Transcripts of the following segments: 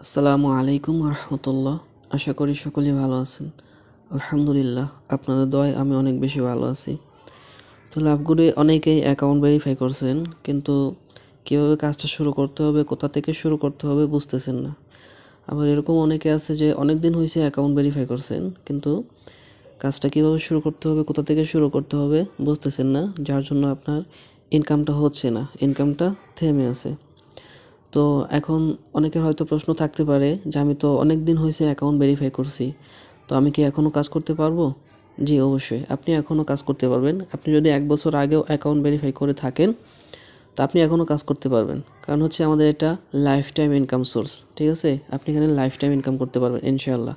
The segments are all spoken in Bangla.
আসসালামু আলাইকুম রহমতুল্লাহ। আশা করি সকলেই ভালো আছেন। আলহামদুলিল্লাহ, আপনাদের দোয়ায় আমি অনেক বেশি ভালো আছি। তো লাভগুলি অনেকেই অ্যাকাউন্ট ভেরিফাই করছেন, কিন্তু কীভাবে কাজটা শুরু করতে হবে, কোথা থেকে শুরু করতে হবে বুঝতেছেন না। আবার এরকম অনেকে আছে যে অনেক দিন হয়েছে অ্যাকাউন্ট ভেরিফাই করছেন, কিন্তু কাজটা কীভাবে শুরু করতে হবে, কোথা থেকে শুরু করতে হবে বুঝতেছেন না, যার জন্য আপনার ইনকামটা হচ্ছে না, ইনকামটা থেমে আছে। তো এখন অনেকের হয়তো প্রশ্ন থাকতে পারে যে আমি তো অনেক দিন হয়েছে অ্যাকাউন্ট ভেরিফাই করছি, তো আমি কি এখনও কাজ করতে পারবো? জি অবশ্যই, আপনি এখনও কাজ করতে পারবেন। আপনি যদি 1 বছর আগেও অ্যাকাউন্ট ভেরিফাই করে থাকেন, তো আপনি এখনও কাজ করতে পারবেন। কারণ হচ্ছে আমাদের এটা লাইফ টাইম ইনকাম সোর্স, ঠিক আছে? আপনি এখানে লাইফ টাইম ইনকাম করতে পারবেন ইনশাআল্লাহ।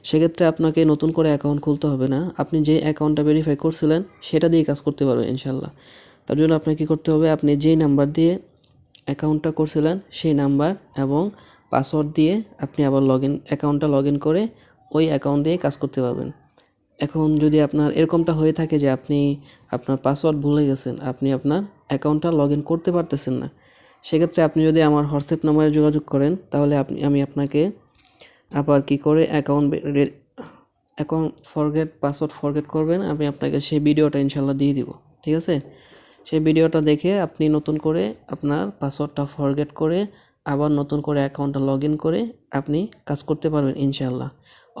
সেক্ষেত্রে আপনাকে নতুন করে অ্যাকাউন্ট খুলতে হবে না। আপনি যে অ্যাকাউন্টটা ভেরিফাই করছিলেন সেটা দিয়ে কাজ করতে পারবেন ইনশাআল্লাহ। তার জন্য আপনাকে কী করতে হবে, আপনি যেই নাম্বার দিয়ে অ্যাকাউন্টটা করছিলেন সেই নাম্বার এবং পাসওয়ার্ড দিয়ে আপনি আবার অ্যাকাউন্টটা লগ ইন করে ওই অ্যাকাউন্ট দিয়ে কাজ করতে পারবেন। এখন যদি আপনার এরকমটা হয়ে থাকে যে আপনি আপনার পাসওয়ার্ড ভুলে গেছেন, আপনি আপনার অ্যাকাউন্টটা লগ ইন করতে পারতেছেন না, সেক্ষেত্রে আপনি যদি আমার হোয়াটসঅ্যাপ নাম্বারে যোগাযোগ করেন, তাহলে আমি আপনাকে আবার কি করে অ্যাকাউন্ট পাসওয়ার্ড ফরগেট করবেন, আমি আপনাকে সেই ভিডিওটা ইনশাল্লাহ দিয়ে দিব, ঠিক আছে? সেই ভিডিওটা দেখে আপনি নতুন করে আপনার পাসওয়ার্ডটা ফরগেট করে আবার নতুন করে অ্যাকাউন্টটা লগ ইন করে আপনি কাজ করতে পারবেন ইনশাআল্লাহ।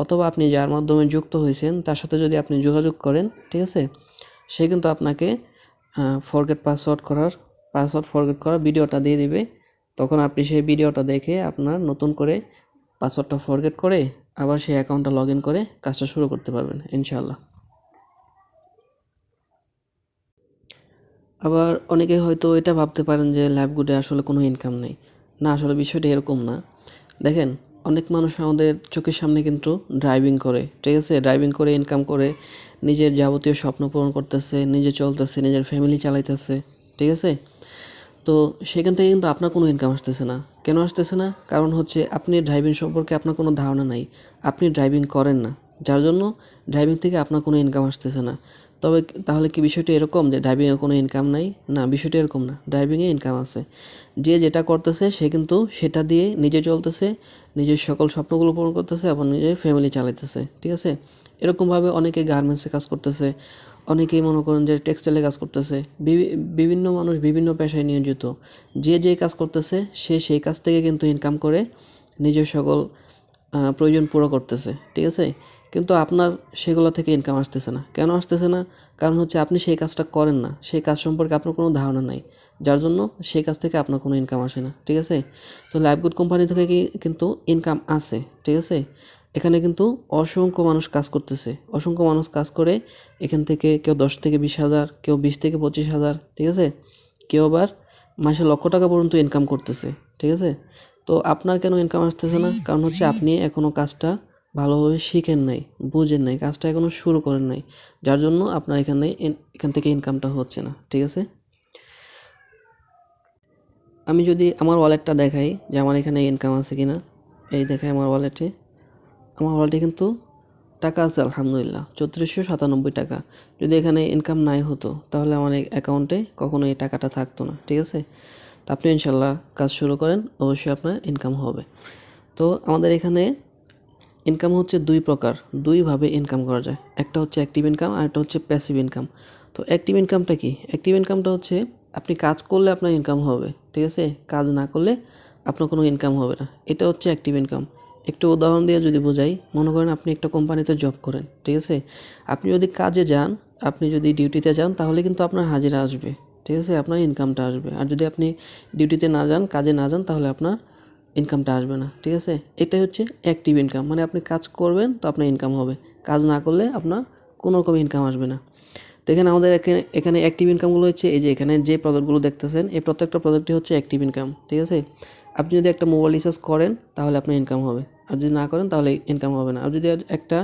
অথবা আপনি যার মাধ্যমে যুক্ত হয়েছেন তার সাথে যদি আপনি যোগাযোগ করেন, ঠিক আছে, সে কিন্তু আপনাকে পাসওয়ার্ড ফরগেট করার ভিডিওটা দিয়ে দিবে। তখন আপনি সেই ভিডিওটা দেখে আপনার নতুন করে পাসওয়ার্ডটা ফরগেট করে আবার সেই অ্যাকাউন্টটা লগ ইন করে কাজটা শুরু করতে পারবেন ইনশাআল্লাহ। আবার অনেকে হয়তো এটা ভাবতে পারেন যে ল্যাবগুডে আসলে কোনো ইনকাম নেই। না, আসলে বিষয়টা এরকম না। দেখেন, অনেক মানুষ আমাদের চোখের সামনে কিন্তু ড্রাইভিং করে, ঠিক আছে? ড্রাইভিং করে ইনকাম করে নিজের যাবতীয় স্বপ্ন পূরণ করতেছে, নিজে চলতেছে, নিজের ফ্যামিলি চালাইতেছে, ঠিক আছে? তো সেখান থেকে কিন্তু আপনার কোনো ইনকাম আসতেছে না। কেন আসতেছে না? কারণ হচ্ছে আপনি ড্রাইভিং সম্পর্কে আপনার কোনো ধারণা নাই। আপনি ড্রাইভিং করেন না, যার জন্য ড্রাইভিং থেকে আপনার কোনো ইনকাম আসতেছে না। তবে তাহলে কি বিষয়টা এরকম যে ড্রাইভিংয়ে কোনো ইনকাম নাই? না, বিষয়টা এরকম না। ড্রাইভিংয়ে ইনকাম আছে। যে যেটা করতেছে সে কিন্তু সেটা দিয়ে নিজে চলতেছে, নিজের সকল স্বপ্নগুলো পূরণ করতেছে এবং নিজের ফ্যামিলি চালাইতেছে, ঠিক আছে? এরকমভাবে অনেকে গার্মেন্টসে কাজ করতেছে, অনেকেই মনে করেন যে টেক্সটাইলে কাজ করতেছে। বিভিন্ন মানুষ বিভিন্ন পেশায় নিয়োজিত। যে যে কাজ করতেছে সে সেই কাজ থেকে কিন্তু ইনকাম করে নিজের সকল প্রয়োজন পুরো করতেছে, ঠিক আছে? কিন্তু আপনার সেগুলো থেকে ইনকাম আসতেছে না। কেন আসতেছে না? কারণ হচ্ছে আপনি সেই কাজটা করেন না, সেই কাজ সম্পর্কে আপনার কোনো ধারণা নাই, যার জন্য সেই কাজ থেকে আপনার কোনো ইনকাম আসে না, ঠিক আছে? তো লাইফগুড কোম্পানি থেকে কিন্তু ইনকাম আছে, ঠিক আছে? এখানে কিন্তু অসংখ্য মানুষ কাজ করতেছে, অসংখ্য মানুষ কাজ করে এখান থেকে কেউ 10 থেকে 20,000, কেউ 20 থেকে 25,000, ঠিক আছে? কেউ আবার মাসে লক্ষ টাকা পর্যন্ত ইনকাম করতেছে, ঠিক আছে? তো আপনার কেন ইনকাম আসতেছে না? কারণ হচ্ছে আপনি এখনও কাজটা ভালোভাবে শিখেন নাই, বুঝেন নাই, কাজটা এখনও শুরু করেন নাই, যার জন্য আপনার এখান থেকে ইনকামটা হচ্ছে না, ঠিক আছে? আমি যদি আমার ওয়ালেটটা দেখাই যে আমার এখানে ইনকাম আছে কিনা, এই দেখাই আমার ওয়ালেটে কিন্তু টাকা আছে আলহামদুলিল্লাহ, 3497 টাকা। যদি এখানে ইনকাম নাই হতো তাহলে আমার এই অ্যাকাউন্টে কখনো এই টাকাটা থাকতো না, ঠিক আছে? তো আপনি ইনশাল্লাহ কাজ শুরু করেন, অবশ্যই আপনার ইনকাম হবে। তো আমাদের এখানে ইনকাম হচ্ছে দুই প্রকার, দুইভাবে ইনকাম করা যায়। একটা হচ্ছে অ্যাক্টিভ ইনকাম আর একটা হচ্ছে প্যাসিভ ইনকাম। তো অ্যাক্টিভ ইনকামটা কি? অ্যাক্টিভ ইনকামটা হচ্ছে আপনি কাজ করলে আপনার ইনকাম হবে, ঠিক আছে? কাজ না করলে আপনার কোনো ইনকাম হবে না। এটা হচ্ছে অ্যাক্টিভ ইনকাম। একটু উদাহরণ দিয়ে যদি বোঝাই, মনে করেন আপনি একটা কোম্পানিতে জব করেন, ঠিক আছে? আপনি যদি কাজে যান, আপনি যদি ডিউটিতে যান, তাহলে কিন্তু আপনার হাজিরা আসবে, ঠিক আছে? আপনার ইনকামটা আসবে। আর যদি আপনি ডিউটিতে না যান, কাজে না যান, তাহলে আপনার ইনকামটা আসবে না, ঠিক আছে? এটাই হচ্ছে অ্যাক্টিভ ইনকাম, মানে আপনি কাজ করবেন তো আপনার ইনকাম হবে, কাজ না করলে আপনার কোনো রকম ইনকাম আসবে না। তো এখানে আমাদের এখানে অ্যাক্টিভ ইনকামগুলো হচ্ছে এই যে এখানে যে প্রজেক্টগুলো দেখতেছেন, এই প্রত্যেকটা প্রজেক্টই হচ্ছে অ্যাক্টিভ ইনকাম, ঠিক আছে? আপনি যদি একটা মোবাইল রিচার্জ করেন তাহলে আপনার ইনকাম হবে, আর যদি না করেন তাহলে ইনকাম হবে না। আর যদি একটা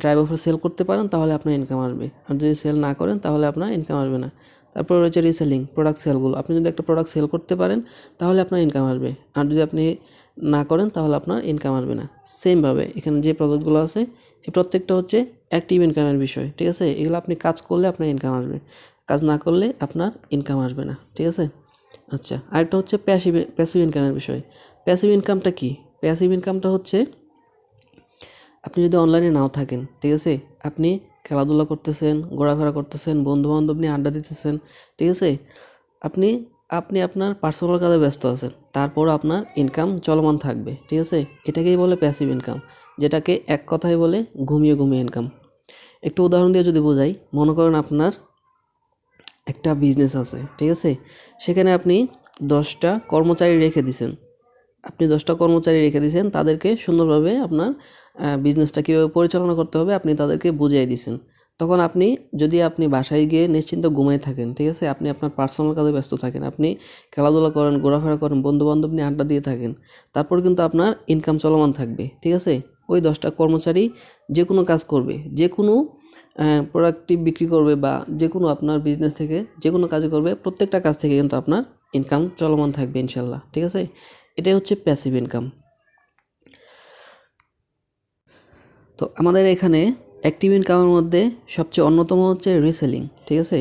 ড্রাইভ অফার সেল করতে পারেন তাহলে আপনার ইনকাম আসবে, আর যদি সেল না করেন তাহলে আপনার ইনকাম আসবে না। তারপর রয়েছে রিসেলিং, প্রোডাক্ট সেলগুলো। আপনি যদি একটা প্রোডাক্ট সেল করতে পারেন তাহলে আপনার ইনকাম আসবে, আর যদি আপনি না করেন তাহলে আপনার ইনকাম আসবে না। সেমভাবে এখানে যে প্রজেক্টগুলো আছে এই প্রত্যেকটা হচ্ছে অ্যাক্টিভ ইনকামের বিষয়, ঠিক আছে? এগুলো আপনি কাজ করলে আপনার ইনকাম আসবে, কাজ না করলে আপনার ইনকাম আসবে না, ঠিক আছে? আচ্ছা, আরেকটা হচ্ছে প্যাসিভ ইনকামের বিষয়। প্যাসিভ ইনকামটা কি? প্যাসিভ ইনকামটা হচ্ছে আপনি যদি অনলাইনে নাও থাকেন, ঠিক আছে, আপনি খেলাধুলা করতেছেন, ঘোরাফেরা করতেছেন, বন্ধুবান্ধব নিয়ে আড্ডা দিতেছেন, ঠিক আছে, আপনি আপনি আপনার পার্সোনাল কাজে ব্যস্ত আছেন, তারপরও আপনার ইনকাম চলমান থাকবে, ঠিক আছে। এটাকেই বলে প্যাসিভ ইনকাম, যেটাকে এক কথায় বলে ঘুমিয়ে ঘুমিয়ে ইনকাম। একটু উদাহরণ দিয়ে যদি বোঝাই, মনে করেন আপনার একটা বিজনেস আছে, ঠিক আছে, সেখানে আপনি 10টা কর্মচারী রেখে দিছেন, তাদেরকে সুন্দরভাবে আপনার বিজনেসটা কীভাবে পরিচালনা করতে হবে আপনি তাদেরকে বুঝিয়ে দিছেন। তখন আপনি বাসায় গিয়ে নিশ্চিন্ত ঘুমায় থাকেন, ঠিক আছে, আপনি আপনার পার্সোনাল কাজে ব্যস্ত থাকেন, আপনি খেলাধুলা করেন, ঘোরাফেরা করেন, বন্ধুবান্ধব নিয়ে আড্ডা দিয়ে থাকেন, তারপর কিন্তু আপনার ইনকাম চলমান থাকবে, ঠিক আছে। ওই 10টা কর্মচারী যে কোনো কাজ করবে, যে কোনো প্রোডাক্টটি বিক্রি করবে, বা যে কোনো আপনার বিজনেস থেকে যে কোনো কাজ করবে, প্রত্যেকটা কাজ থেকে কিন্তু আপনার ইনকাম চলমান থাকবে ইনশাল্লাহ, ঠিক আছে। এটাই হচ্ছে প্যাসিভ ইনকাম। তো আমাদের এখানে অ্যাক্টিভ ইনকামের মধ্যে সবচেয়ে অন্যতম হচ্ছে রিসেলিং, ঠিক আছে।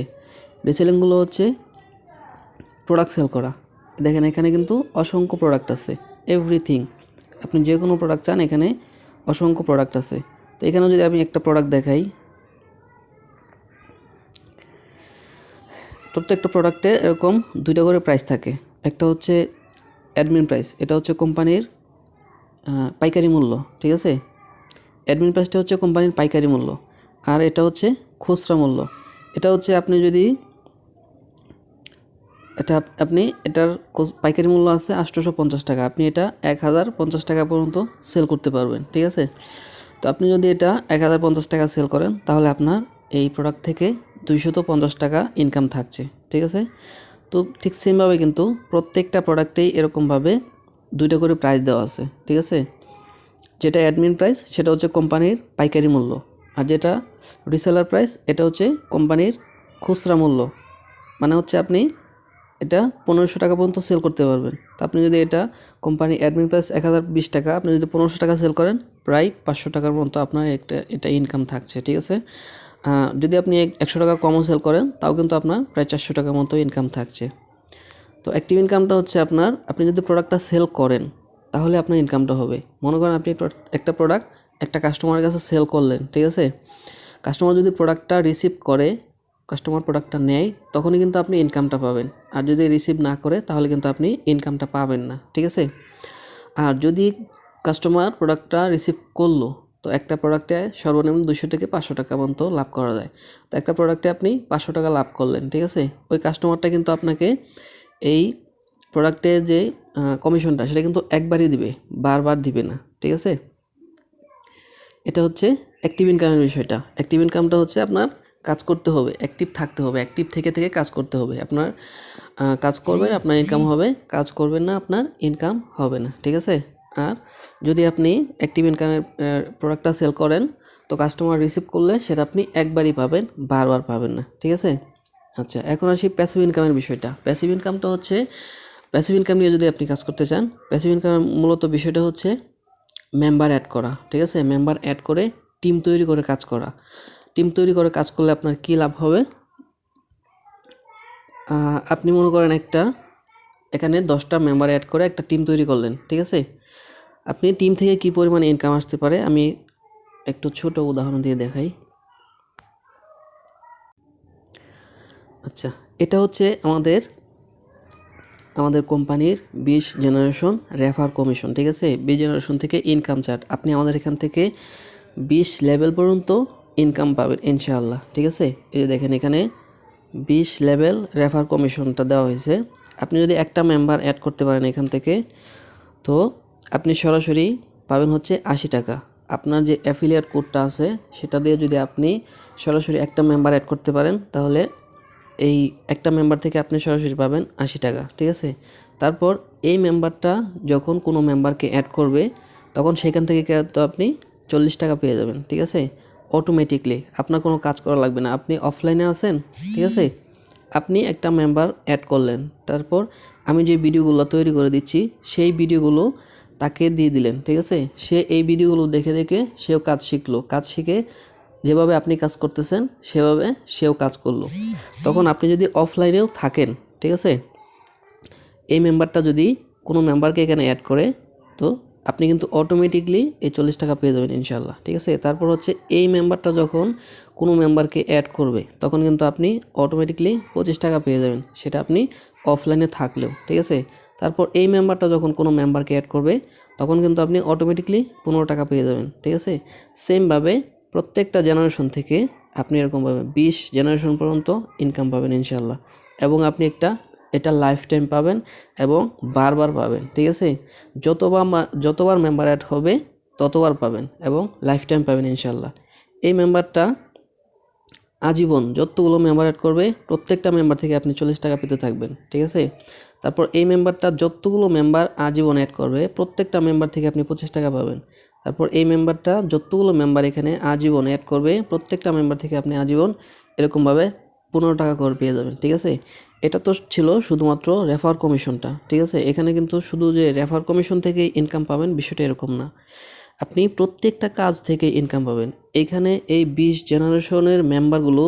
রিসেলিংগুলো হচ্ছে প্রোডাক্ট সেল করা। দেখেন এখানে কিন্তু অসংখ্য প্রোডাক্ট আছে, এভরিথিং, আপনি যে কোনো প্রোডাক্ট চান এখানে অসংখ্য প্রোডাক্ট আছে। তো এখানেও যদি আমি একটা প্রোডাক্ট দেখাই, প্রত্যেকটা প্রোডাক্টে এরকম 2টা করে প্রাইস থাকে। একটা হচ্ছে অ্যাডমিন প্রাইস, এটা হচ্ছে কোম্পানির পাইকারি মূল্য, ঠিক আছে। অ্যাডমিন প্রাইসটা হচ্ছে কোম্পানির পাইকারি মূল্য, আর এটা হচ্ছে খুচরা মূল্য। এটা হচ্ছে এটার পাইকারি মূল্য আছে 850 টাকা, আপনি এটা 1050 টাকা পর্যন্ত সেল করতে পারবেন, ঠিক আছে। তো আপনি যদি এটা 1050 টাকা সেল করেন, তাহলে আপনার এই প্রোডাক্ট থেকে 250 টাকা ইনকাম থাকছে, ঠিক আছে। তো ঠিক সেমভাবে কিন্তু প্রত্যেকটা প্রোডাক্টেই এরকমভাবে 2টা করে প্রাইস দেওয়া আছে, ঠিক আছে। যেটা অ্যাডমিন প্রাইস সেটা হচ্ছে কোম্পানির পাইকারি মূল্য, আর যেটা রিসেলার প্রাইস এটা হচ্ছে কোম্পানির খুচরা মূল্য। মানে হচ্ছে আপনি এটা 1500 টাকা পর্যন্ত সেল করতে পারবেন। তো আপনি যদি এটা কোম্পানি অ্যাডমিন প্রাইস 1020 টাকা, আপনি যদি 1500 টাকা সেল করেন, প্রায় 500 টাকার মতো আপনার এটা ইনকাম থাকছে, ঠিক আছে। যদি আপনি 100 টাকা কমও সেল করেন, তাও কিন্তু আপনার প্রায় 400 টাকার মতো ইনকাম থাকছে। তো অ্যাক্টিভ ইনকামটা হচ্ছে আপনি যদি প্রোডাক্টটা সেল করেন, তাহলে আপনার ইনকামটা হবে। মনে করেন আপনি একটা প্রোডাক্ট একটা কাস্টমারের কাছে সেল করলেন, ঠিক আছে। কাস্টমার যদি প্রোডাক্টটা রিসিভ করে, কাস্টমার প্রোডাক্টটা নেয়, তখনই কিন্তু আপনি ইনকামটা পাবেন। আর যদি রিসিভ না করে, তাহলে কিন্তু আপনি ইনকামটা পাবেন না, ঠিক আছে। আর যদি কাস্টমার প্রোডাক্টটা রিসিভ করলো, তো একটা প্রোডাক্টে সর্বনিম্ন 200 থেকে 500 টাকা পর্যন্ত লাভ করা যায়। তো একটা প্রোডাক্টে আপনি 500 টাকা লাভ করলেন, ঠিক আছে। ওই কাস্টমারটা কিন্তু আপনাকে এই প্রোডাক্টের যে কমিশনটা সেটা কিন্তু একবারই দিবে, বারবার দিবে না, ঠিক আছে। এটা হচ্ছে অ্যাক্টিভ ইনকামের বিষয়টা। অ্যাক্টিভ ইনকামটা হচ্ছে আপনার কাজ করতে হবে, অ্যাক্টিভ থাকতে হবে, অ্যাক্টিভ থেকে কাজ করতে হবে। আপনার কাজ করবেন, আপনার ইনকাম হবে, কাজ করবেন না, আপনার ইনকাম হবে না, ঠিক আছে। আর যদি আপনি অ্যাক্টিভ ইনকামের প্রোডাক্টটা সেল করেন, তো কাস্টমার রিসিভ করলে সেটা আপনি একবারই পাবেন, বারবার পাবেন না, ঠিক আছে। আচ্ছা, এখন আসি প্যাসিভ ইনকামের বিষয়টা। প্যাসিভ ইনকামটা হচ্ছে, প্যাসিভ ইনকাম নিয়ে যদি আপনি কাজ করতে চান, প্যাসিভ ইনকামের মূলত বিষয়টা হচ্ছে মেম্বার অ্যাড করা, ঠিক আছে। মেম্বার অ্যাড করে টিম তৈরি করে কাজ করা। টিম তৈরি করে কাজ করলে আপনার কী লাভ হবে? আপনি মনে করেন এখানে 10টা মেম্বার অ্যাড করে একটা টিম তৈরি করলেন, ঠিক আছে। আপনি টিম থেকে কী পরিমাণে ইনকাম আসতে পারে আমি একটু ছোট উদাহরণ দিয়ে দেখাই। আচ্ছা, এটা হচ্ছে আমাদের কোম্পানির 20 জেনারেশন রেফার কমিশন, ঠিক আছে। 20 জেনারেশন থেকে ইনকাম চার্ট, আপনি আমাদের এখান থেকে 20 লেভেল পর্যন্ত ইনকাম পাবেন ইনশাআল্লাহ, ঠিক আছে। এই যে দেখেন এখানে 20 লেভেল রেফার কমিশনটা দেওয়া হয়েছে। আপনি যদি একটা মেম্বার অ্যাড করতে পারেন এখান থেকে, তো আপনি সরাসরি পাবেন হচ্ছে 80 টাকা। আপনার যে অ্যাফিলিয়েট কোডটা আছে সেটা দিয়ে যদি আপনি সরাসরি একটা মেম্বার অ্যাড করতে পারেন, তাহলে এই একটা মেম্বার থেকে আপনি সরাসরি পাবেন 80 টাকা, ঠিক আছে। তারপর এই মেম্বারটা যখন কোনো মেম্বারকে অ্যাড করবে, তখন সেখান থেকে তো আপনি 40 টাকা পেয়ে যাবেন, ঠিক আছে। অটোমেটিকলি আপনার কোনো কাজ করা লাগবে না, আপনি অফলাইনে আছেন, ঠিক আছে। আপনি একটা মেম্বার অ্যাড করলেন, তারপর আমি যে ভিডিওগুলো তৈরি করে দিচ্ছি সেই ভিডিওগুলো তাকে দিয়ে দিলেন, ঠিক আছে। সে এই ভিডিওগুলো দেখে সেও কাজ শিখলো, কাজ শিখে যেভাবে আপনি কাজ করতেছেন সেভাবে সেও কাজ করলো। তখন আপনি যদি অফলাইনেও থাকেন, ঠিক আছে, এই মেম্বারটা যদি কোনো মেম্বারকে এখানে অ্যাড করে, তো আপনি কিন্তু অটোমেটিকলি এই 40 টাকা পেয়ে যাবেন ইনশাল্লাহ। ঠিক আছে, তারপর হচ্ছে এই মেম্বারটা যখন কোনো মেম্বারকে অ্যাড করবে তখন কিন্তু আপনি অটোমেটিকলি 25 টাকা পেয়ে যাবেন, সেটা আপনি অফলাইনে থাকলেও। ঠিক আছে, তারপর এই মেম্বারটা যখন কোনো মেম্বারকে অ্যাড করবে তখন কিন্তু আপনি অটোমেটিকলি 15 টাকা পেয়ে যাবেন। ঠিক আছে, সেমভাবে প্রত্যেকটা জেনারেশন থেকে আপনি এরকমভাবে 20 জেনারেশন পর্যন্ত ইনকাম পাবেন ইনশাল্লাহ। এবং আপনি এটা লাইফ টাইম পাবেন এবং বারবার পাবেন। ঠিক আছে, যতবার মেম্বার অ্যাড হবে ততবার পাবেন এবং লাইফ টাইম পাবেন ইনশাল্লাহ। এই মেম্বারটা আজীবন যতগুলো মেম্বার অ্যাড করবে প্রত্যেকটা মেম্বার থেকে আপনি 40 টাকা পেতে থাকবেন। ঠিক আছে, তারপর এই মেম্বারটা যতগুলো মেম্বার আজীবন অ্যাড করবে প্রত্যেকটা মেম্বার থেকে আপনি 25 টাকা পাবেন। তারপর এই মেম্বারটা যতগুলো মেম্বার এখানে আজীবন অ্যাড করবে প্রত্যেকটা মেম্বার থেকে আপনি আজীবন এরকমভাবে 15 টাকা করে পেয়ে যাবেন। ঠিক আছে, এটা তো ছিল শুধুমাত্র রেফার কমিশনটা। ঠিক আছে, এখানে কিন্তু শুধু যে রেফার কমিশন থেকে ইনকাম পাবেন বিষয়টা এরকম না, আপনি প্রত্যেকটা কাজ থেকে ইনকাম পাবেন। এখানে এই 20 জেনারেশনের মেম্বারগুলো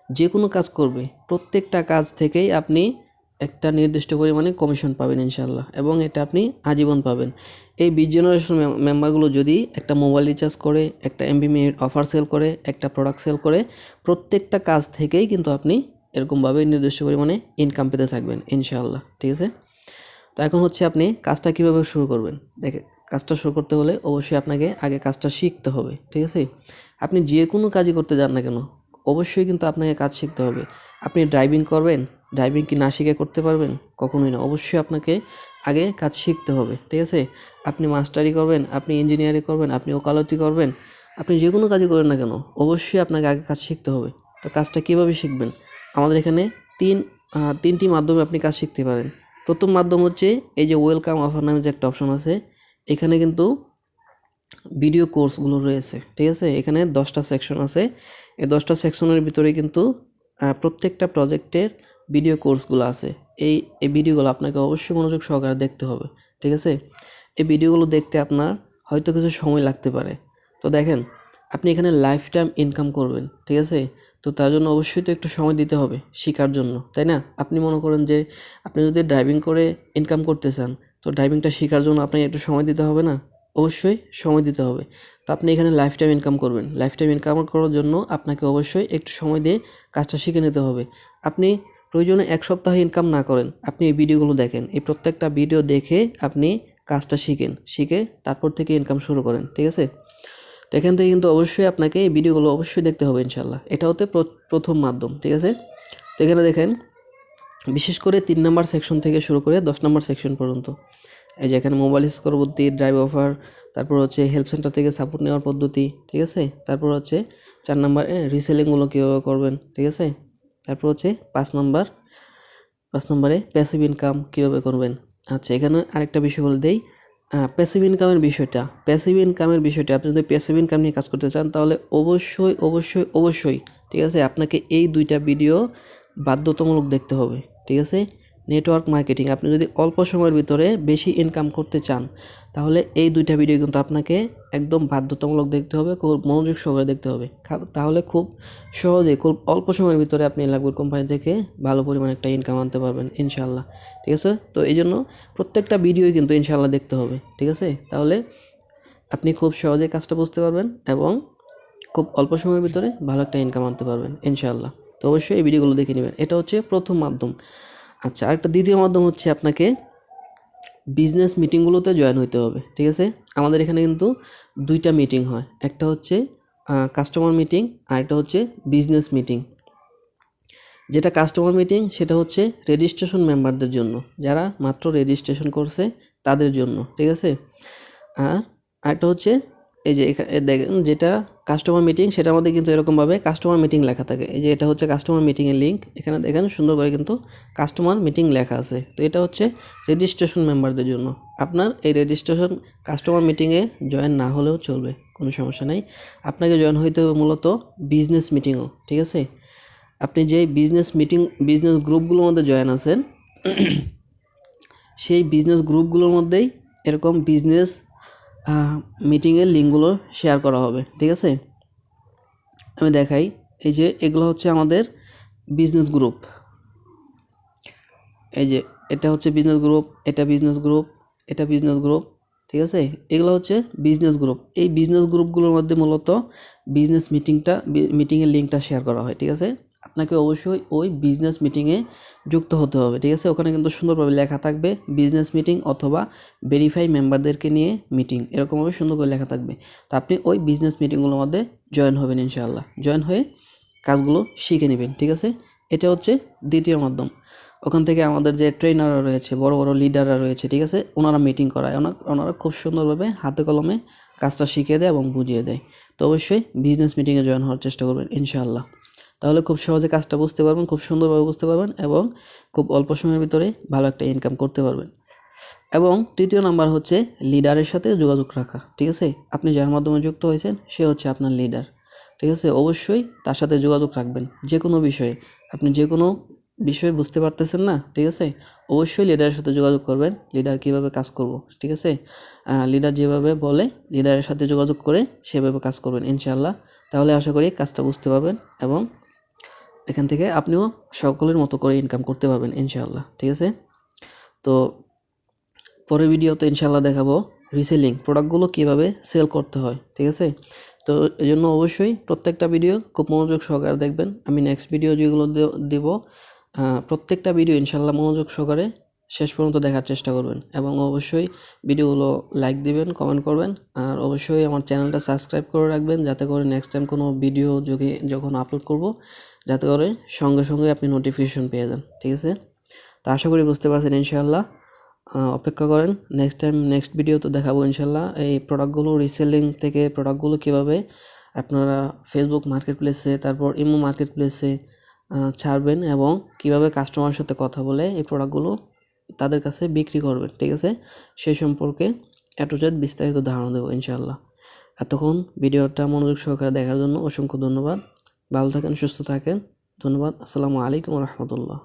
যে কোনো কাজ করবে, প্রত্যেকটা কাজ থেকেই আপনি একটা নির্দিষ্ট পরিমাণে কমিশন পাবেন ইনশাল্লাহ, এবং এটা আপনি আজীবন পাবেন। এই 20 জেনারেশন মেম্বারগুলো যদি একটা মোবাইল রিচার্জ করে, একটা এমবি মিনিট অফার সেল করে, একটা প্রোডাক্ট সেল করে, প্রত্যেকটা কাজ থেকেই কিন্তু আপনি এরকমভাবে নির্দিষ্ট পরিমাণে ইনকাম পেতে থাকবেন ইনশাআল্লাহ। ঠিক আছে, তো এখন হচ্ছে আপনি কাজটা কীভাবে শুরু করবেন। দেখে, কাজটা শুরু করতে হলে অবশ্যই আপনাকে আগে কাজটা শিখতে হবে। ঠিক আছে, আপনি যে কোনো কাজই করতে যান না কেন অবশ্যই কিন্তু আপনাকে কাজ শিখতে হবে। আপনি ড্রাইভিং করবেন, ড্রাইভিং কি না শিখে করতে পারবেন? কখনোই না, অবশ্যই আপনাকে আগে কাজ শিখতে হবে। ঠিক আছে, আপনি মাস্টারি করবেন, আপনি ইঞ্জিনিয়ারিং করবেন, আপনি ওকালতি করবেন, আপনি যে কোনো কাজই করেন না কেন অবশ্যই আপনাকে আগে কাজ শিখতে হবে। তো কাজটা কীভাবে শিখবেন? আমাদের এখানে তিনটি মাধ্যমে আপনি কাজ শিখতে পারেন। প্রথম মাধ্যম হচ্ছে এই যে ওয়েলকাম অফার নামে যে একটা অপশন আছে, এখানে কিন্তু ভিডিও কোর্সগুলো রয়েছে। ঠিক আছে, এখানে 10টা সেকশন আছে। এই 10টা সেকশনের ভিতরে কিন্তু প্রত্যেকটা প্রজেক্টের ভিডিও কোর্সগুলো আছে। এই ভিডিওগুলো আপনাকে অবশ্যই মনোযোগ সহকারে দেখতে হবে। ঠিক আছে, এই ভিডিওগুলো দেখতে আপনার হয়তো কিছু সময় লাগতে পারে। তো দেখেন, আপনি এখানে লাইফ টাইম ইনকাম করবেন। ঠিক আছে, তো তার জন্য অবশ্যই তো একটু সময় দিতে হবে শেখার জন্য, তাই না? আপনি মনে করেন যে আপনি যদি ড্রাইভিং করে ইনকাম করতে চান, তো ড্রাইভিংটা শেখার জন্য আপনাকে একটু সময় দিতে হবে না? অবশ্যই সময় দিতে হবে। তো আপনি এখানে লাইফ টাইম ইনকাম করবেন, লাইফ টাইম ইনকাম করার জন্য আপনাকে অবশ্যই একটু সময় দিয়ে কাজটা শিখে নিতে হবে। আপনি প্রয়োজনে 1 সপ্তাহে ইনকাম না করেন, আপনি এই ভিডিওগুলো দেখেন, এই প্রত্যেকটা ভিডিও দেখে আপনি কাজটা শিখে তারপর থেকে ইনকাম শুরু করেন। ঠিক আছে, তো এখান থেকে কিন্তু অবশ্যই আপনাকে এই ভিডিওগুলো অবশ্যই দেখতে হবে ইনশাল্লাহ। এটা হতে প্রথম মাধ্যম। ঠিক আছে, তো এখানে দেখেন বিশেষ করে 3 নম্বর সেকশন থেকে শুরু করে 10 নম্বর সেকশন পর্যন্ত, এই যে এখানে মোবাইল স্করবর্তী, ড্রাইভ অফার, তারপর হচ্ছে হেল্প সেন্টার থেকে সাপোর্ট নেওয়ার পদ্ধতি। ঠিক আছে, তারপর হচ্ছে 4 নম্বরে রিসেলিংগুলো কীভাবে করবেন। ঠিক আছে, তারপর হচ্ছে 5 নম্বরে প্যাসিভ ইনকাম কীভাবে করবেন। আচ্ছা, এখানে আরেকটা বিষয় বলে দেই, প্যাসিভ ইনকামের বিষয়টা আপনি যদি প্যাসিভ ইনকাম নিয়ে কাজ করতে চান তাহলে অবশ্যই ঠিক আছে আপনাকে এই 2টা ভিডিও বাধ্যতামূলক দেখতে হবে। ঠিক আছে, নেটওয়ার্ক মার্কেটিং, আপনি যদি অল্প সময়ের ভিতরে বেশি ইনকাম করতে চান তাহলে এই 2টা ভিডিও কিন্তু আপনাকে একদম বাধ্যতামূলক দেখতে হবে, খুব মনোযোগ সহকারে দেখতে হবে। তাহলে খুব সহজে খুব অল্প সময়ের ভিতরে আপনি লাভগুড কোম্পানি থেকে ভালো পরিমাণে একটা ইনকাম আনতে পারবেন ইনশাল্লাহ। ঠিক আছে, তো এই জন্য প্রত্যেকটা ভিডিওই কিন্তু ইনশাল্লাহ দেখতে হবে। ঠিক আছে, তাহলে আপনি খুব সহজে কাজটা বুঝতে পারবেন এবং খুব অল্প সময়ের ভিতরে ভালো একটা ইনকাম আনতে পারবেন ইনশাল্লাহ। তো অবশ্যই এই ভিডিওগুলো দেখে নেবেন। এটা হচ্ছে প্রথম মাধ্যম। আচ্ছা, আরেকটা দ্বিতীয় মাধ্যম হচ্ছে আপনাকে বিজনেস মিটিংগুলোতে জয়েন হতে হবে। ঠিক আছে, আমাদের এখানে কিন্তু 2টা মিটিং হয়, একটা হচ্ছে কাস্টমার মিটিং আর একটা হচ্ছে বিজনেস মিটিং। যেটা কাস্টমার মিটিং সেটা হচ্ছে রেজিস্ট্রেশন মেম্বারদের জন্য, যারা মাত্র রেজিস্ট্রেশন করছে তাদের জন্য। ঠিক আছে, আর আরেকটা হচ্ছে এই যে দেখেন যেটা কাস্টমার মিটিং, সেটার মধ্যে কিন্তু এরকমভাবে কাস্টমার মিটিং লেখা থাকে। এই যে এটা হচ্ছে কাস্টমার মিটিংয়ের লিঙ্ক, এখানে দেখেন সুন্দর করে কিন্তু কাস্টমার মিটিং লেখা আছে। তো এটা হচ্ছে রেজিস্ট্রেশন মেম্বারদের জন্য। আপনার এই রেজিস্ট্রেশন কাস্টমার মিটিংয়ে জয়েন না হলেও চলবে, কোনো সমস্যা নেই। আপনাকে জয়েন হইতে হবে মূলত বিজনেস মিটিংও। ঠিক আছে, আপনি যে বিজনেস গ্রুপগুলোর মধ্যে জয়েন আছেন সেই বিজনেস গ্রুপগুলোর মধ্যেই এরকম বিজনেস মিটিংয়ের লিঙ্কগুলো শেয়ার করা হবে। ঠিক আছে, আমি দেখাই, এই যে এগুলো হচ্ছে আমাদের বিজনেস গ্রুপ। এই যে এটা হচ্ছে বিজনেস গ্রুপ, এটা বিজনেস গ্রুপ, এটা বিজনেস গ্রুপ, ঠিক আছে। এগুলো হচ্ছে বিজনেস গ্রুপ। এই বিজনেস গ্রুপগুলোর মধ্যে মূলত বিজনেস মিটিংয়ের লিঙ্কটা শেয়ার করা হয়, ঠিক আছে। আপনাকে অবশ্যই ওই বিজনেস মিটিংয়ে যুক্ত হতে হবে, ঠিক আছে। ওখানে কিন্তু সুন্দরভাবে লেখা থাকবে বিজনেস মিটিং অথবা ভেরিফাই মেম্বারদেরকে নিয়ে মিটিং, এরকমভাবে সুন্দর করে লেখা থাকবে। তো আপনি ওই বিজনেস মিটিংগুলোর মধ্যে জয়েন হবেন ইনশাআল্লাহ। জয়েন হয়ে কাজগুলো শিখে নেবেন, ঠিক আছে। এটা হচ্ছে দ্বিতীয় মাধ্যম। ওখান থেকে আমাদের যে ট্রেনাররা রয়েছে, বড় বড় লিডাররা রয়েছে, ঠিক আছে, ওনারা মিটিং করায়, ওনারা খুব সুন্দরভাবে হাতে কলমে কাজটা শিখিয়ে দেয় এবং বুঝিয়ে দেয়। তো অবশ্যই বিজনেস মিটিংয়ে জয়েন হওয়ার চেষ্টা করবেন ইনশাআল্লাহ। তাহলে খুব সহজে কাজটা বুঝতে পারবেন, খুব সুন্দরভাবে বুঝতে পারবেন এবং খুব অল্প সময়ের ভিতরে ভালো একটা ইনকাম করতে পারবেন। এবং তৃতীয় নাম্বার হচ্ছে লিডারের সাথে যোগাযোগ রাখা, ঠিক আছে। আপনি যার মাধ্যমে যুক্ত হয়েছেন সে হচ্ছে আপনার লিডার, ঠিক আছে। অবশ্যই তার সাথে যোগাযোগ রাখবেন যে কোনো বিষয়ে। আপনি যে কোনো বিষয় বুঝতে পারতেছেন না, ঠিক আছে, অবশ্যই লিডারের সাথে যোগাযোগ করবেন। লিডার কীভাবে কাজ করব, ঠিক আছে, লিডার যেভাবে বলে লিডারের সাথে যোগাযোগ করে সেভাবে কাজ করবেন ইনশাআল্লাহ। তাহলে আশা করি কাজটা বুঝতে পারবেন এবং এখান থেকে আপনিও সকলের মতো করে ইনকাম করতে পারবেন ইনশাআল্লাহ, ঠিক আছে। তো পরের ভিডিওতে ইনশাআল্লাহ দেখাবো রিসেলিং প্রোডাক্টগুলো কীভাবে সেল করতে হয়, ঠিক আছে। তো এই জন্য অবশ্যই প্রত্যেকটা ভিডিও খুব মনোযোগ সহকারে দেখবেন। আমি নেক্সট ভিডিও যেগুলো দেব প্রত্যেকটা ভিডিও ইনশাআল্লাহ মনোযোগ সহকারে শেষ পর্যন্ত দেখার চেষ্টা করবেন এবং অবশ্যই ভিডিওগুলো লাইক দিবেন, কমেন্ট করবেন আর অবশ্যই আমার চ্যানেলটা সাবস্ক্রাইব করে রাখবেন যাতে করে নেক্সট টাইম কোনো ভিডিও যখন আপলোড করব যাতে করে সঙ্গে সঙ্গে আপনি নোটিফিকেশন পেয়ে যান, ঠিক আছে। তো আশা করি বুঝতে পারছেন ইনশাআল্লাহ। অপেক্ষা করেন, নেক্সট ভিডিওতে দেখাবো ইনশাআল্লাহ এই প্রোডাক্টগুলো রিসেলিং থেকে প্রোডাক্টগুলো কীভাবে আপনারা ফেসবুক মার্কেট প্লেসে তারপর ইমো মার্কেট প্লেসে ছাড়বেন এবং কীভাবে কাস্টমারের সাথে কথা বলে এই প্রোডাক্টগুলো তাদের কাছে বিক্রি করবেন, ঠিক আছে। সেই সম্পর্কে এটুজেড বিস্তারিত ধারণা দেবো ইনশাআল্লাহ। এতক্ষণ ভিডিওটা মনোযোগ সহকারে দেখার জন্য অসংখ্য ধন্যবাদ। ভালো থাকেন, সুস্থ থাকেন। ধন্যবাদ। আসসালামু আলাইকুম রহমতুল্লাহ।